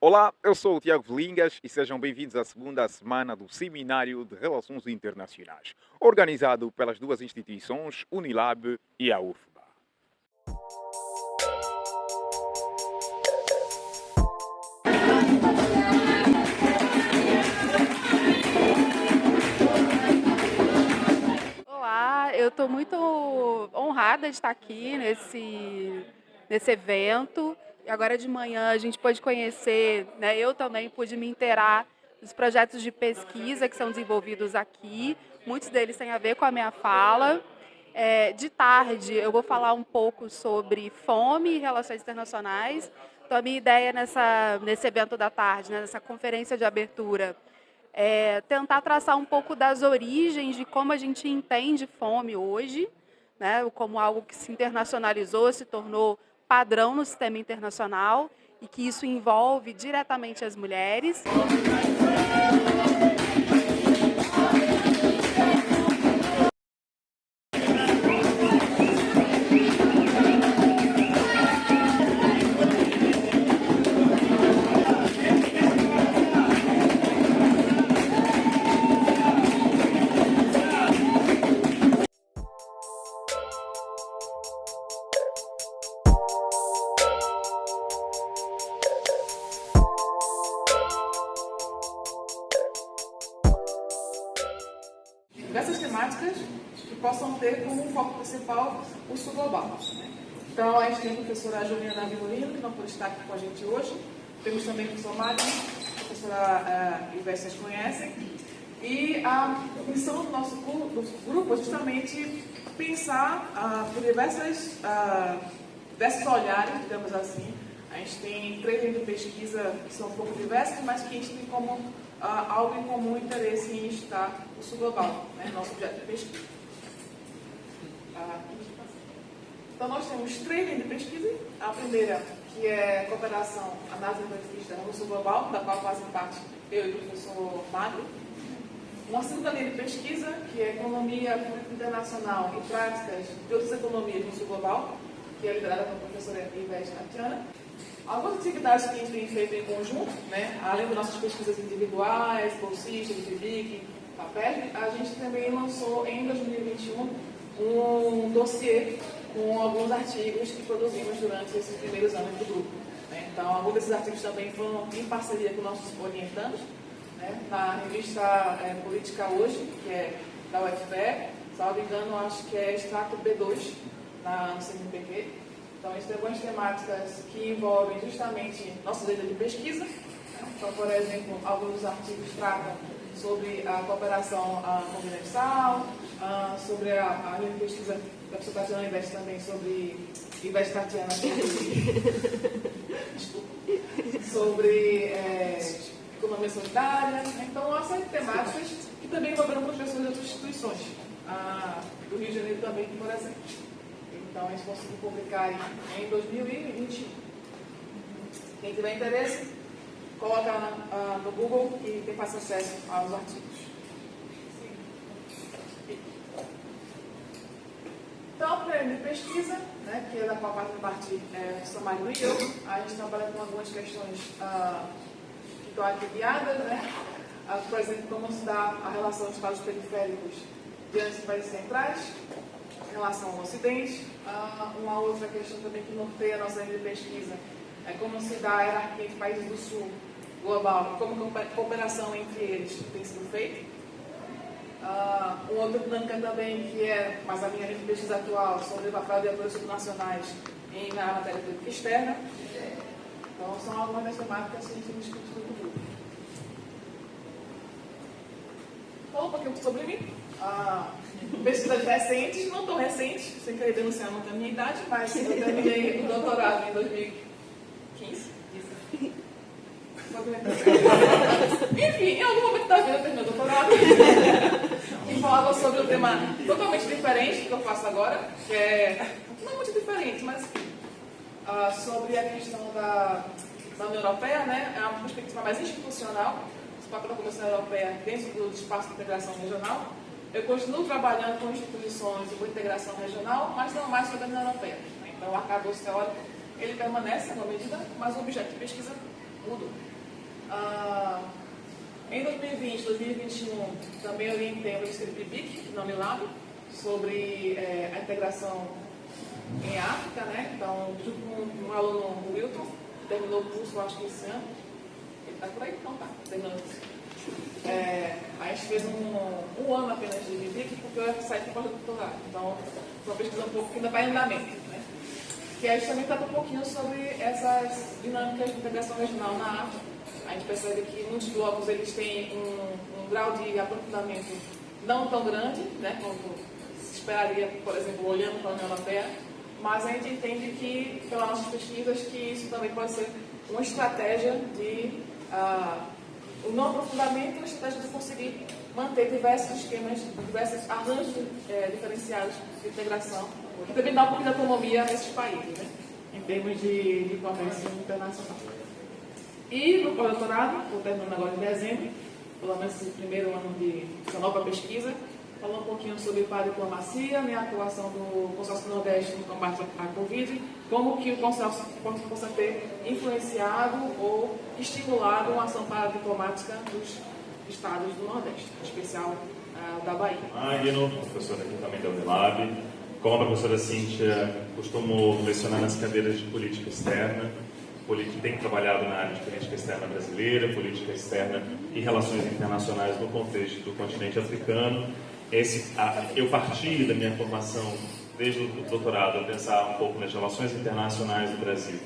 Olá, eu sou o Tiago Velingas e sejam bem-vindos à segunda semana do Seminário de Relações Internacionais, organizado pelas duas instituições, Unilab e a UFBA. Olá, eu estou muito honrada de estar aqui nesse evento. E agora de manhã a gente pôde conhecer, né, eu também pude me inteirar dos projetos de pesquisa que são desenvolvidos aqui. Muitos deles têm a ver com a minha fala. De tarde eu vou falar um pouco sobre fome e relações internacionais. Então a minha ideia nesse evento da tarde, né, nessa conferência de abertura, tentar traçar um pouco das origens de como a gente entende fome hoje, né, como algo que se internacionalizou, se tornou padrão no sistema internacional e que isso envolve diretamente as mulheres. Diversas temáticas que possam ter como foco principal o sul global. Então, a gente tem a professora Juliana Vitorino, que não pode estar aqui com a gente hoje. Temos também o professor Mário, a professora Ivete, vocês conhecem. E a missão do nosso grupo é justamente pensar por diversos olhares, digamos assim. A gente tem 3 linhas de pesquisa que são um pouco diversas, mas que a gente tem como algo em comum interesse em estudar o sul global, né, nosso objeto de pesquisa. Então, nós temos 3 linhas de pesquisa. A primeira, que é cooperação, análise e no sul global, da qual fazem parte eu e o professor Magro. Uma segunda linha de pesquisa, que é economia política internacional e práticas de outras economias no sul global, que é liderada pela professora Ivete Tatiana. Algumas atividades que a gente tem feito em conjunto, né, além das nossas pesquisas individuais, bolsistas, FIBIC, PAPESB, a gente também lançou em 2021 um dossiê com alguns artigos que produzimos durante esses primeiros anos do grupo. Né? Então, alguns desses artigos também foram em parceria com nossos orientandos, né, na revista Política Hoje, que é da UFPE, salvo engano, acho que é extrato B2 no CNPq. Então, a gente tem algumas temáticas que envolvem justamente nossa área de pesquisa. Então, por exemplo, alguns dos artigos tratam sobre a cooperação continental, sobre a linha de pesquisa da professora Tatiana Ivete também, sobre Ivete Tatiana, sobre economia solidária. Então, uma série de temáticas que também envolveram professores de outras instituições, do Rio de Janeiro também, por exemplo. Então, a gente conseguiu publicar em 2021. Quem tiver interesse, coloca no Google e tem fácil acesso aos artigos. Então, a primeira linha de pesquisa, né, que é da qual fazem parte o professor Mário e eu, a gente trabalha com algumas questões que estão aqui guiadas, né? Por exemplo, como se dá a relação dos estados periféricos diante dos países centrais, em relação ao Ocidente. Uma outra questão também que norteia a nossa linha de pesquisa é como se dá a hierarquia entre países do Sul global e como a cooperação entre eles tem sido feita. Uma outra dinâmica também, que é, mas a minha linha de pesquisa atual, sobre o papel de atores subnacionais na matéria política externa. Então, são algumas das temáticas que a gente discute no grupo. Fala um pouquinho sobre mim. Pesquisas recentes, não tão recentes, sem querer denunciar muito a minha idade, mas eu terminei o doutorado em 2015. Enfim, em algum momento da vida eu terminei o doutorado e falava sobre um tema totalmente diferente do que eu faço agora, que é não muito diferente, mas sobre a questão da União Europeia, né? É uma perspectiva mais institucional, o papel da Comissão Europeia dentro do espaço de integração regional. Eu continuo trabalhando com instituições de integração regional, mas não mais sobre a União Europeia. Então, o arcabouço teórico ele permanece em alguma medida, mas o objeto de pesquisa tudo. Em 2020, 2021, também orientei a pesquisa de BIC, na Unilab, sobre a integração em África, né? Então, junto com um aluno, o Wilton, terminou o curso, acho que esse ano. Ele está por aí? Então tá, terminou o curso. A gente fez um ano apenas de BIC, porque eu ia sair para o doutorado. Então, foi uma pesquisa um pouco que ainda está em andamento, né? Que a gente também trata um pouquinho sobre essas dinâmicas de integração regional na África. A gente percebe que muitos blocos eles têm um grau de aprofundamento não tão grande, né, quanto se esperaria, por exemplo, olhando para a União Europeia, mas a gente entende que, pelas nossas pesquisas, que isso também pode ser uma estratégia de o não aprofundamento e uma estratégia de conseguir manter diversos esquemas, diversos arranjos diferenciados de integração, que também dá um pouquinho de autonomia nesses países, né, em termos de comércio internacional. E no pós-doutorado, estou terminando agora em dezembro, pelo menos esse primeiro ano dessa nova pesquisa, falando um pouquinho sobre paradiplomacia, né, a atuação do Consórcio Nordeste no combate à Covid, como que o consórcio possa ter influenciado ou estimulado uma ação paradiplomática dos estados do Nordeste, em especial da Bahia. Magno, professora aqui também da Unilab. Como a professora Cíntia, costumo lecionar nas cadeiras de política externa. Tem trabalhado na área de política externa brasileira, política externa e relações internacionais no contexto do continente africano. Eu parti da minha formação, desde o doutorado, a pensar um pouco nas relações internacionais do Brasil.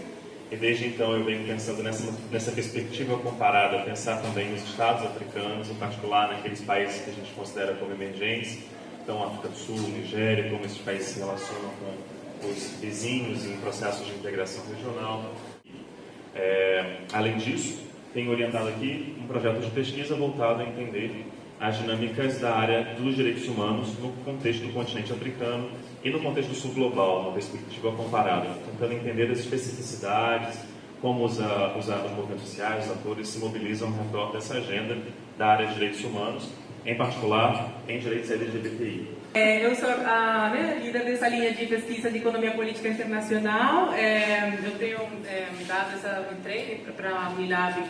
E desde então eu venho pensando nessa perspectiva comparada, pensar também nos estados africanos, em particular naqueles países que a gente considera como emergentes, então África do Sul, Nigéria, como esses países se relacionam com os vizinhos em processos de integração regional. Além disso, tenho orientado aqui um projeto de pesquisa voltado a entender as dinâmicas da área dos direitos humanos no contexto do continente africano e no contexto do sul global, uma perspectiva comparada, tentando entender as especificidades, como os movimentos sociais, os atores se mobilizam ao redor dessa agenda da área de direitos humanos, em particular em direitos LGBTI. Eu sou a líder dessa linha de pesquisa de economia política internacional. Eu tenho entrei para a Unilab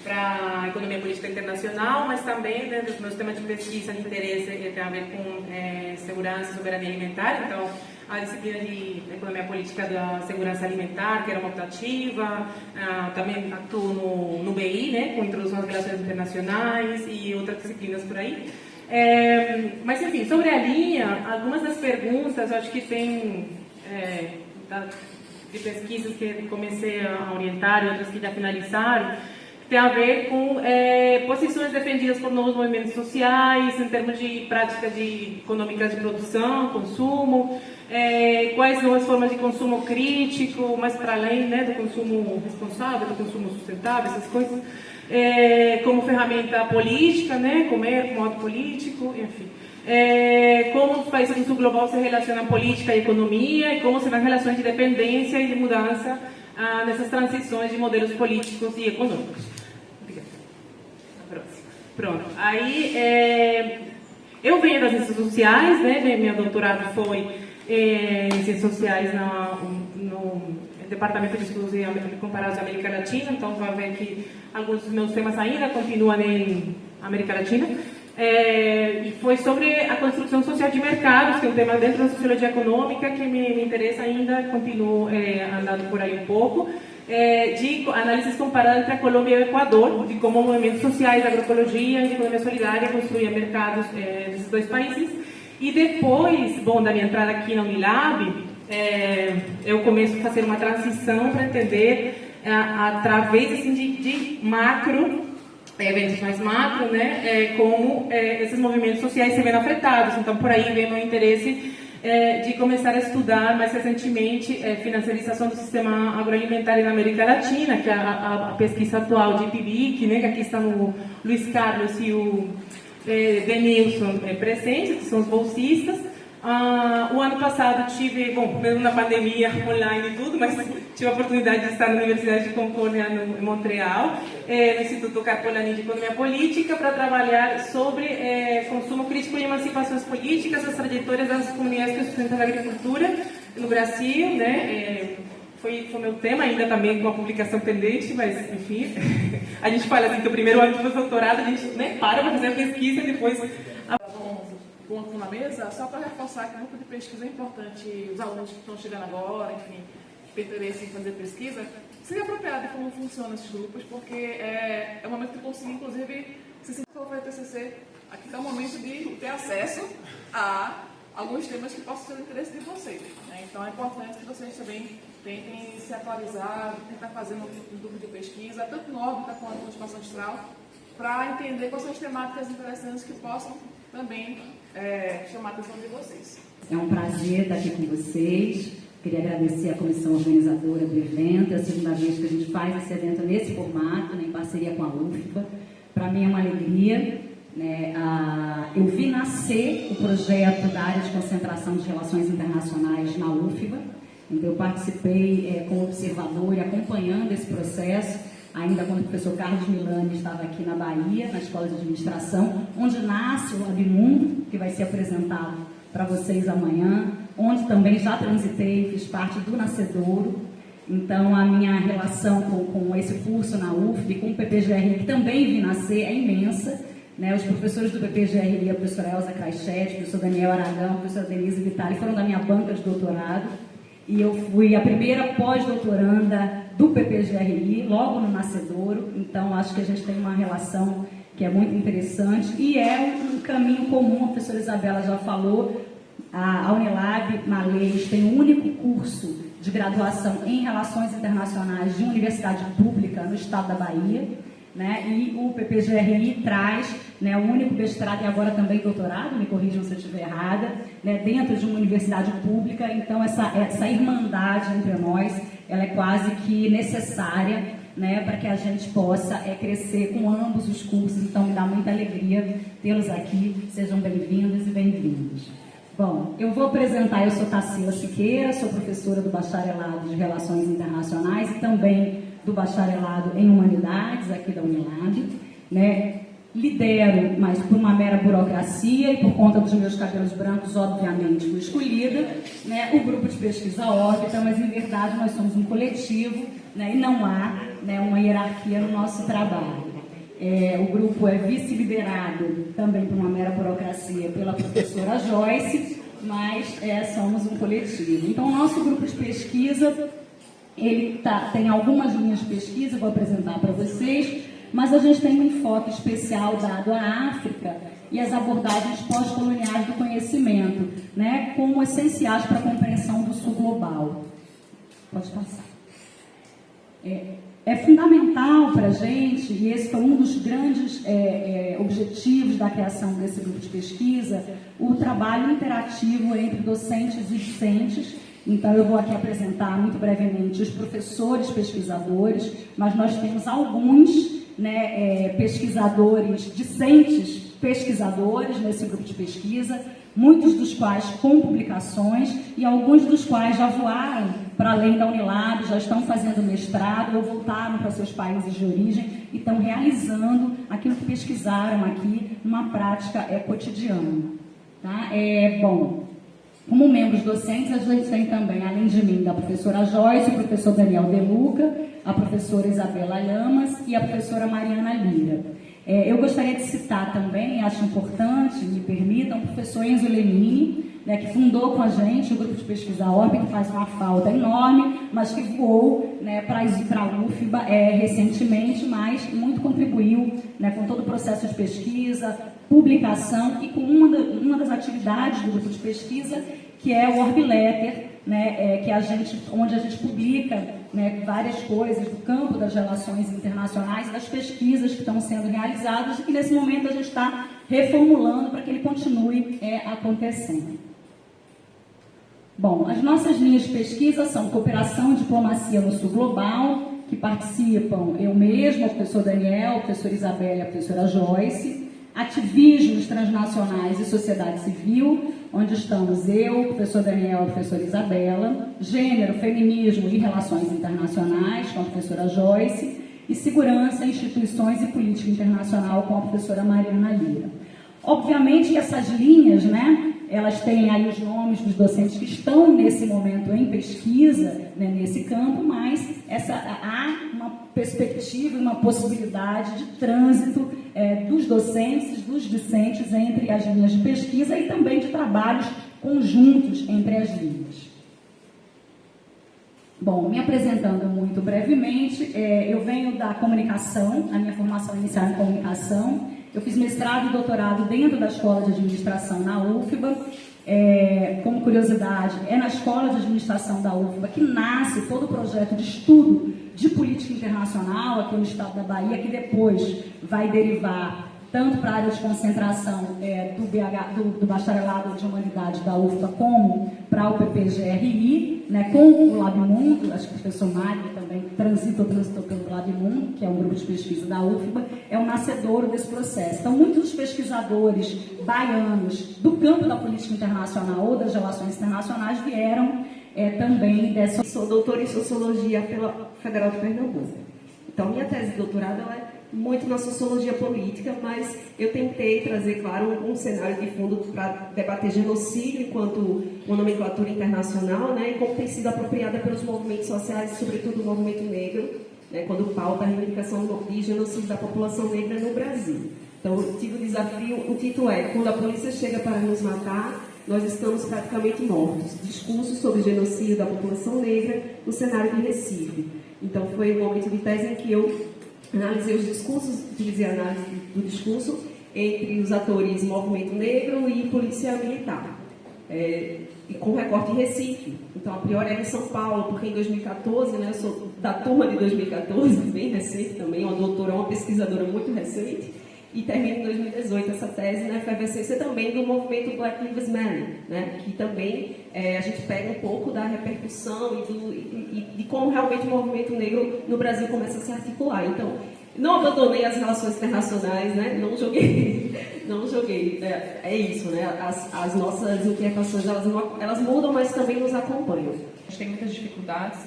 para economia política internacional, mas também dos meus temas de pesquisa de interesse tem a ver com segurança e soberania alimentar. Então, a disciplina de economia política da segurança alimentar, que era uma optativa, também atuo no BI, né, com introdução às relações internacionais e outras disciplinas por aí. Mas, enfim, sobre a linha, algumas das perguntas, eu acho que tem de pesquisas que comecei a orientar e outras que já finalizaram, tem a ver com posições defendidas por novos movimentos sociais, em termos de práticas econômicas de produção, consumo, quais são as formas de consumo crítico, mais para além, né, do consumo responsável, do consumo sustentável, essas coisas, como ferramenta política, né, comer como modo político, enfim. Como os países do sul global se relacionam política e economia, e como se dão relações de dependência e de mudança nessas transições de modelos políticos e econômicos. Pronto. Aí, eu venho das ciências sociais, né? Meu doutorado foi em ciências sociais no Departamento de Estudos Comparados à América Latina, então vai ver que alguns dos meus temas ainda continuam em América Latina. E foi sobre a construção social de mercados, que é um tema dentro da sociologia econômica que me interessa ainda, continuo andando por aí um pouco, de análises comparadas entre a Colômbia e o Equador, de como movimentos sociais, agroecologia e economia solidária construíam mercados desses dois países. E depois, da minha entrada aqui na Unilab, eu começo a fazer uma transição para entender, através assim, de macro, eventos mais macro, né, como esses movimentos sociais se veem afetados. Então, por aí vem meu interesse de começar a estudar mais recentemente financiarização do sistema agroalimentar na América Latina, que é a pesquisa atual de IPBIC, né, que aqui está o Luiz Carlos e o Denilson presentes, que são os bolsistas. O ano passado tive, mesmo na pandemia, online e tudo, mas tive a oportunidade de estar na Universidade de Concórdia, em Montreal, no Instituto Carpolani de Economia Política, para trabalhar sobre consumo crítico e emancipações políticas, as trajetórias das comunidades que sustentam a agricultura no Brasil, né? foi meu tema ainda também com a publicação pendente, mas enfim, a gente fala assim que o primeiro ano do doutorado a gente nem para fazer a pesquisa e depois... Ponto na mesa, só para reforçar que o grupo de pesquisa é importante, os alunos que estão chegando agora, enfim, que têm interesse em fazer pesquisa, seria apropriado de como funcionam esses grupos, porque é o momento de conseguir, inclusive, se for fazer TCC, aqui está o momento de ter acesso a alguns temas que possam ser do interesse de vocês. Né? Então é importante que vocês também tentem se atualizar, tentar fazer um grupo de pesquisa, tanto no órbita quanto no espaço astral, para entender quais são as temáticas interessantes que possam também chamar a atenção de vocês. É um prazer estar aqui com vocês. Queria agradecer à comissão organizadora do evento. É a segunda vez que a gente faz esse evento nesse formato, né, em parceria com a UFBA. Para mim é uma alegria. Né, eu vi nascer o projeto da área de concentração de relações internacionais na UFBA. Então, eu participei como observador e acompanhando esse processo, ainda quando o professor Carlos Milani estava aqui na Bahia, na Escola de Administração, onde nasce o Labmundo, que vai ser apresentado para vocês amanhã, onde também já transitei, fiz parte do Nascedouro. Então, a minha relação com esse curso na UFB, com o PPGRI, que também vi nascer, é imensa. Né? Os professores do PPGRI, a professora Elza Kraichete, o professor Daniel Aragão, a professora Denise Vitali, foram da minha banca de doutorado. E eu fui a primeira pós-doutoranda do PPGRI, logo no Nascedouro. Então, acho que a gente tem uma relação que é muito interessante. E é um caminho comum, a professora Isabela já falou, a Unilab Malês tem o único curso de graduação em Relações Internacionais de universidade pública no estado da Bahia. Né? E o PPGRI traz, né, o único mestrado e agora também doutorado, me corrijam se eu estiver errada, né, dentro de uma universidade pública. Então, essa irmandade entre nós, ela é quase que necessária, né, para que a gente possa crescer com ambos os cursos. Então, me dá muita alegria tê-los aqui. Sejam bem-vindos e bem-vindos. Bom, eu vou apresentar, eu sou Tarsila Siqueira, sou professora do Bacharelado de Relações Internacionais e também do Bacharelado em Humanidades, aqui da Unilab, né? Lidero, mas por uma mera burocracia e por conta dos meus cabelos brancos, obviamente, fui escolhida, né? O grupo de pesquisa órbita, mas em verdade nós somos um coletivo, né? E não há, né, uma hierarquia no nosso trabalho. O grupo é vice-liderado também por uma mera burocracia pela professora Joyce, mas somos um coletivo. Então, o nosso grupo de pesquisa, ele tem algumas linhas de pesquisa, vou apresentar para vocês, mas a gente tem um enfoque especial dado à África e às abordagens pós-coloniais do conhecimento, né, como essenciais para a compreensão do sul global. Pode passar. É fundamental para a gente, e esse foi um dos grandes objetivos da criação desse grupo de pesquisa, o trabalho interativo entre docentes e discentes. Então, eu vou aqui apresentar muito brevemente os professores pesquisadores, mas nós temos alguns, né, pesquisadores, discentes pesquisadores nesse grupo de pesquisa, muitos dos quais com publicações e alguns dos quais já voaram para além da Unilab, já estão fazendo mestrado ou voltaram para seus países de origem e estão realizando aquilo que pesquisaram aqui numa prática cotidiana. Tá? Bom, como membros docentes, a gente tem também, além de mim, da professora Joyce, o professor Daniel De Luca, a professora Isabela Lamas e a professora Mariana Lira. Eu gostaria de citar também, acho importante, me permitam, o professor Enzo Lenini, né, que fundou com a gente o grupo de pesquisa ORB, que faz uma falta enorme, mas que voou, né, para a UFBA recentemente, mas muito contribuiu, né, com todo o processo de pesquisa, publicação e com uma das atividades do grupo de pesquisa, que é o Orb Letter, né, onde a gente publica, né, várias coisas do campo das relações internacionais, das pesquisas que estão sendo realizadas e que nesse momento a gente está reformulando para que ele continue acontecendo. Bom, as nossas linhas de pesquisa são cooperação e diplomacia no sul global, que participam eu mesma, o professor Daniel, a professora Isabela e a professora Joyce, ativismos transnacionais e sociedade civil, onde estamos eu, o professor Daniel e a professora Isabela, gênero, feminismo e relações internacionais, com a professora Joyce, e segurança, instituições e política internacional, com a professora Mariana Lira. Obviamente que essas linhas, né, elas têm aí os nomes dos docentes que estão nesse momento em pesquisa, né, nesse campo, mas há uma perspectiva, uma possibilidade de trânsito dos docentes, dos discentes entre as linhas de pesquisa e também de trabalhos conjuntos entre as linhas. Bom, me apresentando muito brevemente, eu venho da comunicação, a minha formação inicial em comunicação. Eu fiz mestrado e doutorado dentro da Escola de Administração na UFBA. Como curiosidade, é na Escola de Administração da UFBA que nasce todo o projeto de estudo de política internacional aqui no estado da Bahia, que depois vai derivar tanto para a área de concentração do bacharelado de humanidade da UFBA, como para o PPGRI, né, com o LabMundo. Acho que o professor Mário também transitou pelo LabMundo, que é um grupo de pesquisa da UFBA, é o nascedouro desse processo. Então, muitos dos pesquisadores baianos do campo da política internacional ou das relações internacionais vieram também dessa... Sou doutora em Sociologia pela Federal de Pernambuco. Então, minha tese de doutorado ela é muito na sociologia política, mas eu tentei trazer, claro, um cenário de fundo para debater genocídio enquanto uma nomenclatura internacional, né, e como tem sido apropriada pelos movimentos sociais, sobretudo o movimento negro, né, quando pauta a reivindicação de genocídio da população negra no Brasil. Então, eu tive o desafio, o título é "Quando a polícia chega para nos matar, nós estamos praticamente mortos. Discursos sobre genocídio da população negra no cenário de Recife". Então, foi um momento de tese em que eu analisei os discursos, utilizei a análise do discurso entre os atores movimento negro e polícia militar, e com recorte em Recife. Então, a priori era em São Paulo, porque em 2014, né, eu sou da turma de 2014, bem recente também, uma doutora, uma pesquisadora muito recente, e termino em 2018 essa tese na efervescência também do movimento Black Lives Matter, né, que também a gente pega um pouco da repercussão e de como realmente o movimento negro no Brasil começa a se articular. Então, não abandonei as relações internacionais, né, não joguei, é isso, né, as nossas inquietações, elas mudam, mas também nos acompanham. A gente tem muitas dificuldades,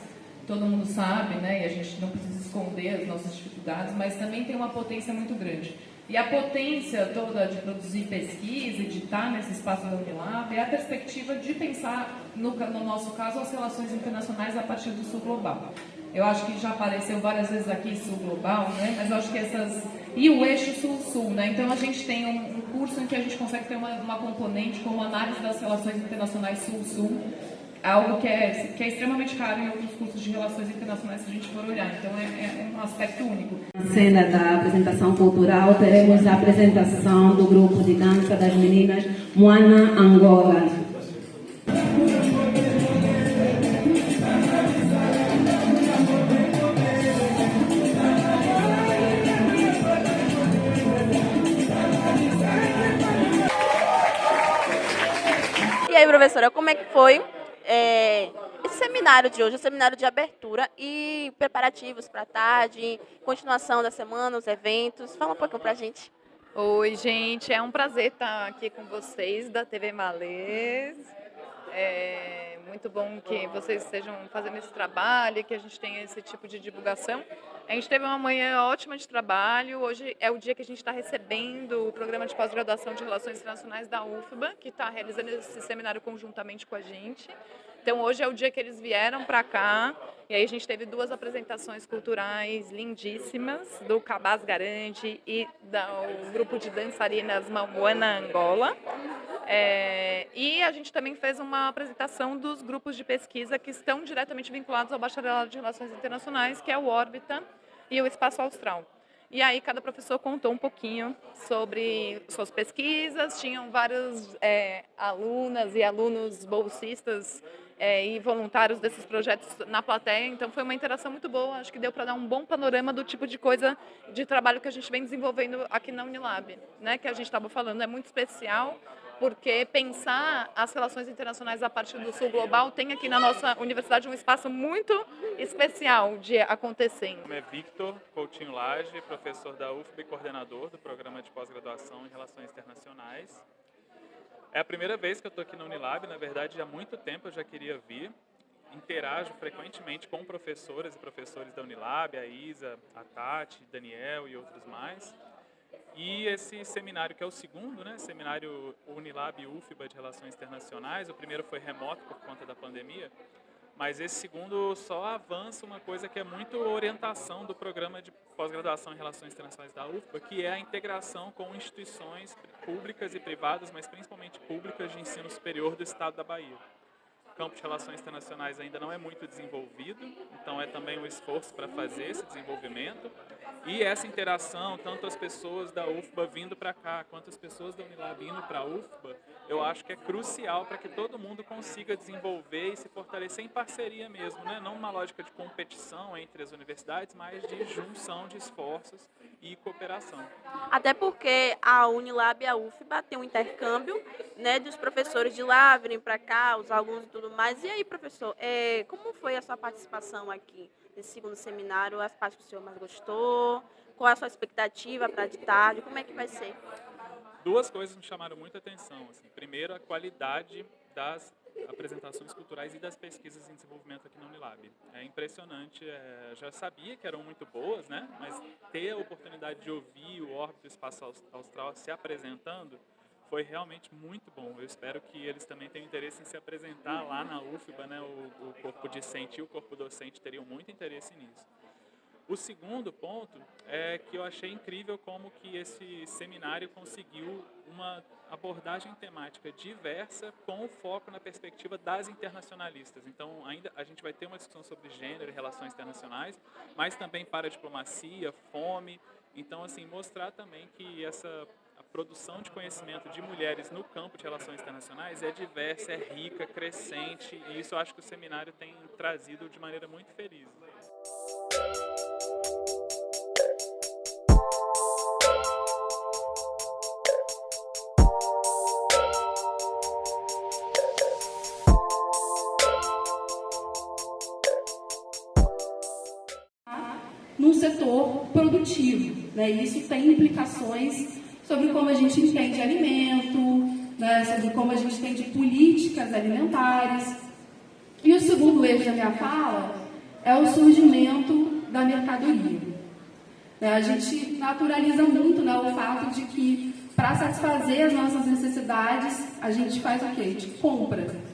todo mundo sabe, né, e a gente não precisa esconder as nossas dificuldades, mas também tem uma potência muito grande. E a potência toda de produzir pesquisa e de estar nesse espaço da Unilab é a perspectiva de pensar, no nosso caso, as relações internacionais a partir do Sul Global. Eu acho que já apareceu várias vezes aqui Sul Global, né? Mas eu acho que e o eixo Sul-Sul, né? Então a gente tem um curso em que a gente consegue ter uma componente como análise das relações internacionais Sul-Sul, algo que é extremamente raro em outros cursos de relações internacionais se a gente for olhar. Então é um aspecto único. Na cena da apresentação cultural, teremos a apresentação do grupo de dança das meninas Moana Angola. E aí, professora, como é que foi esse seminário de hoje, o seminário de abertura e preparativos para a tarde, continuação da semana, os eventos? Fala um pouquinho para a gente. Oi, gente, é um prazer estar aqui com vocês da TV Malês. É muito bom que vocês estejam fazendo esse trabalho, que a gente tenha esse tipo de divulgação. A gente teve uma manhã ótima de trabalho. Hoje é o dia que a gente está recebendo o programa de pós-graduação de Relações Internacionais da UFBA, que está realizando esse seminário conjuntamente com a gente. Então, hoje é o dia que eles vieram para cá, e aí a gente teve 2 apresentações culturais lindíssimas, do Cabaz Garante e do grupo de dançarinas Moana Angola. E a gente também fez uma apresentação dos grupos de pesquisa que estão diretamente vinculados ao Bacharelado de Relações Internacionais, que é o Órbita e o Espaço Austral. E aí cada professor contou um pouquinho sobre suas pesquisas, tinham várias alunas e alunos bolsistas e voluntários desses projetos na plateia, então foi uma interação muito boa, acho que deu para dar um bom panorama do tipo de coisa, de trabalho que a gente vem desenvolvendo aqui na Unilab, né, que a gente estava falando, é muito especial, porque pensar as relações internacionais a partir do Sul Global tem aqui na nossa universidade um espaço muito especial de acontecer. Meu nome é Victor Coutinho Lage, professor da UFBA e coordenador do programa de pós-graduação em Relações Internacionais. É a primeira vez que eu estou aqui na Unilab, na verdade há muito tempo eu já queria vir. Interajo frequentemente com professoras e professores da Unilab, a Isa, a Tati, Daniel e outros mais. E esse seminário, que é o segundo, né, seminário Unilab e UFBA de Relações Internacionais, o primeiro foi remoto por conta da pandemia, mas esse segundo só avança uma coisa que é muito orientação do programa de pós-graduação em Relações Internacionais da UFBA, que é a integração com instituições públicas e privadas, mas principalmente públicas de ensino superior do estado da Bahia. O campo de relações internacionais ainda não é muito desenvolvido, então é também um esforço para fazer esse desenvolvimento. E essa interação, tanto as pessoas da UFBA vindo para cá, quanto as pessoas da Unilab indo para a UFBA, eu acho que é crucial para que todo mundo consiga desenvolver e se fortalecer em parceria mesmo, né? Não uma lógica de competição entre as universidades, mas de junção de esforços e cooperação. Até porque a Unilab e a UFBA tem um intercâmbio, né, dos professores de lá virem para cá, os alunos e tudo mais. E aí, professor, como foi a sua participação aqui nesse segundo seminário? As partes que o senhor mais gostou? Qual é a sua expectativa para de tarde? Como é que vai ser? Duas coisas me chamaram muita atenção. Assim. Primeiro, a qualidade das apresentações culturais e das pesquisas em desenvolvimento aqui na Unilab. É impressionante, já sabia que eram muito boas, né? Mas ter a oportunidade de ouvir o Órbita do Espaço Austral se apresentando foi realmente muito bom. Eu espero que eles também tenham interesse em se apresentar lá na UFBA, né? O corpo discente e o corpo docente teriam muito interesse nisso. O segundo ponto é que eu achei incrível como que esse seminário conseguiu uma abordagem temática diversa com foco na perspectiva das internacionalistas. Então, ainda a gente vai ter uma discussão sobre gênero e relações internacionais, mas também para a diplomacia, fome. Então, assim, mostrar também que a produção de conhecimento de mulheres no campo de relações internacionais é diversa, é rica, crescente, e isso eu acho que o seminário tem trazido de maneira muito feliz. Num setor produtivo, né? Isso tem implicações sobre como a gente entende alimento, né? Sobre como a gente entende políticas alimentares. E o segundo eixo da minha fala é o surgimento da mercadoria. A gente naturaliza muito, né, o fato de que para satisfazer as nossas necessidades, a gente faz o quê? A gente compra.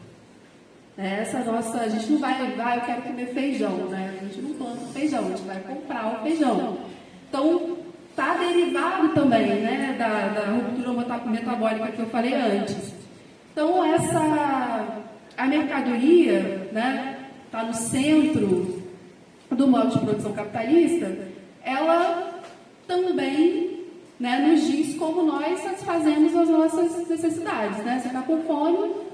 A gente não vai, eu quero comer feijão, né? A gente não planta feijão, a gente vai comprar o feijão. Então, está derivado também, né, da ruptura metabólica que eu falei antes. Então, a mercadoria, né, está no centro do modo de produção capitalista, ela também, né, nos diz como nós satisfazemos as nossas necessidades, né? Você está com fome,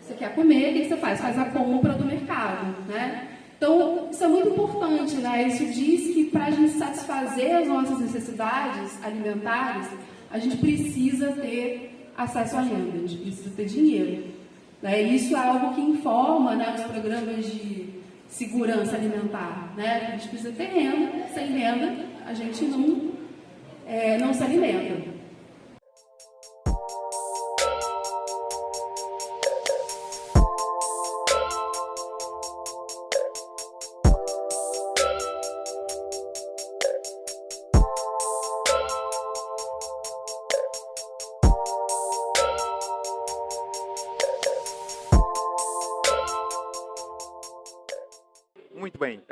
você quer comer, o que você faz? Faz a compra do mercado, né? Então, isso é muito importante, né? Isso diz que para a gente satisfazer as nossas necessidades alimentares, a gente precisa ter acesso à renda, a gente precisa ter dinheiro. Né? E isso é algo que informa, né, os programas de segurança alimentar, né? A gente precisa ter renda, sem renda a gente não se alimenta. Muito bem,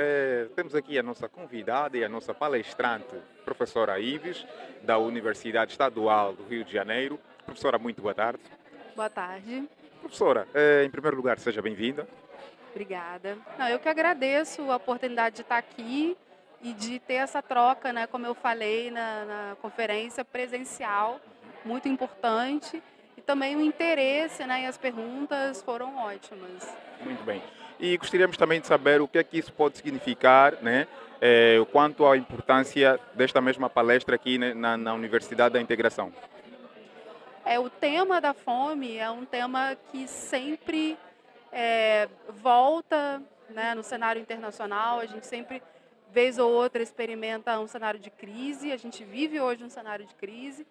temos aqui a nossa convidada e a nossa palestrante, professora Ives, da Universidade Estadual do Rio de Janeiro. Professora, muito boa tarde. Boa tarde. Professora, em primeiro lugar, seja bem-vinda. Obrigada. Não, eu que agradeço a oportunidade de estar aqui e de ter essa troca, né, como eu falei na conferência presencial, muito importante. E também o interesse, né, e as perguntas foram ótimas. Muito bem. E gostaríamos também de saber o que é que isso pode significar, né, quanto à importância desta mesma palestra aqui, né, na Universidade da Integração. O tema da fome é um tema que sempre volta, né, no cenário internacional. A gente sempre, vez ou outra, experimenta um cenário de crise. A gente vive hoje um cenário de crise.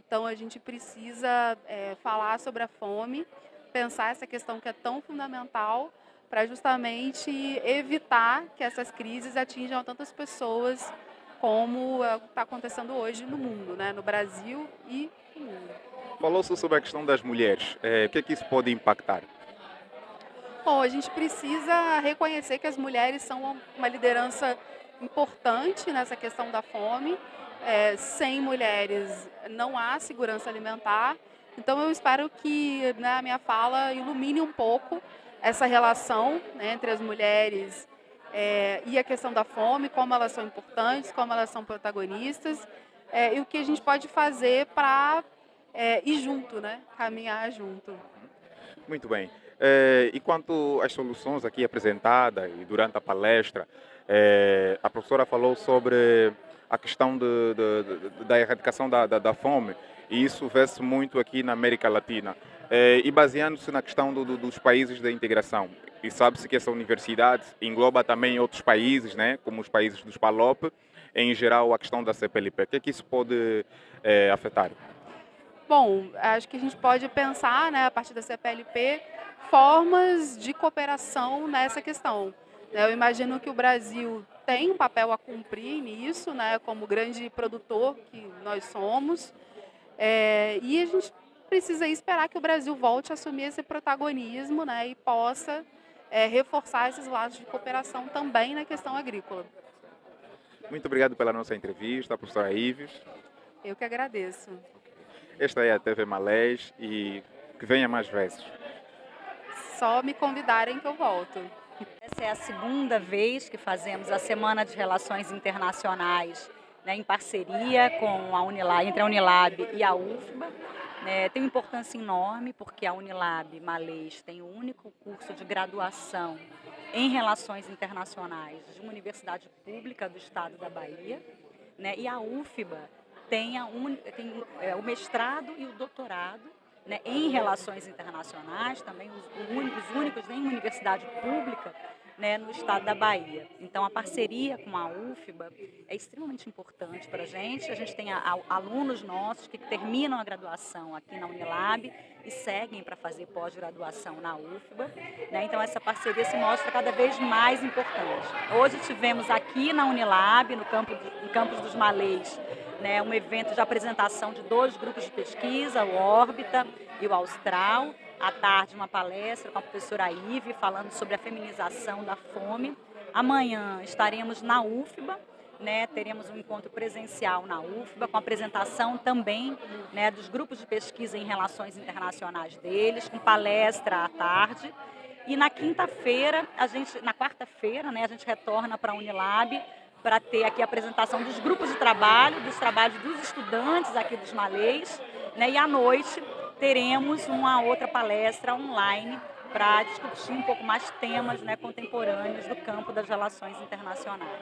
Então, a gente precisa falar sobre a fome, pensar essa questão que é tão fundamental para justamente evitar que essas crises atinjam tantas pessoas como está acontecendo hoje no mundo, né? No Brasil e no mundo. Falou-se sobre a questão das mulheres. O que é que isso pode impactar? Bom, a gente precisa reconhecer que as mulheres são uma liderança importante nessa questão da fome. Sem mulheres não há segurança alimentar. Então eu espero que, né, a minha fala ilumine um pouco essa relação, né, entre as mulheres e a questão da fome, como elas são importantes, como elas são protagonistas, e o que a gente pode fazer para ir junto, né, caminhar junto. Muito bem. E quanto às soluções aqui apresentadas e durante a palestra, a professora falou sobre a questão da erradicação da fome, e isso vê-se muito aqui na América Latina. E baseando-se na questão dos países da integração, e sabe-se que essa universidade engloba também outros países, né, como os países dos PALOP, em geral a questão da CPLP. O que é que isso pode afetar? Bom, acho que a gente pode pensar, né, a partir da CPLP, formas de cooperação nessa questão. Eu imagino que o Brasil tem um papel a cumprir nisso, né, como grande produtor que nós somos, e a gente precisa esperar que o Brasil volte a assumir esse protagonismo, né, e possa reforçar esses laços de cooperação também na questão agrícola. Muito obrigado pela nossa entrevista, professora Ives. Eu que agradeço. Esta é a TV Malês e que venha mais vezes. Só me convidarem que eu volto. Essa é a segunda vez que fazemos a Semana de Relações Internacionais, né, em parceria com a Unilab, entre a Unilab e a UFBA. Tem uma importância enorme porque a Unilab Malês tem o único curso de graduação em Relações Internacionais de uma universidade pública do estado da Bahia, né, e a UFBA tem o mestrado e o doutorado, né, em Relações Internacionais, também os únicos em uma universidade pública, né, no estado da Bahia. Então, a parceria com a UFBA é extremamente importante para a gente. A gente tem alunos nossos que terminam a graduação aqui na Unilab e seguem para fazer pós-graduação na UFBA, né? Então, essa parceria se mostra cada vez mais importante. Hoje tivemos aqui na Unilab, no campus dos Malês, né, um evento de apresentação de 2 grupos de pesquisa, o Órbita e o Austral. À tarde, uma palestra com a professora Ive, falando sobre a feminização da fome. Amanhã estaremos na UFBA, né, teremos um encontro presencial na UFBA, com apresentação também, né, dos grupos de pesquisa em relações internacionais deles, com palestra à tarde. E na quinta-feira, na quarta-feira, né, a gente retorna para a Unilab para ter aqui a apresentação dos grupos de trabalho, dos trabalhos dos estudantes aqui dos Malês, né, e à noite teremos uma outra palestra online para discutir um pouco mais temas, né, contemporâneos do campo das relações internacionais.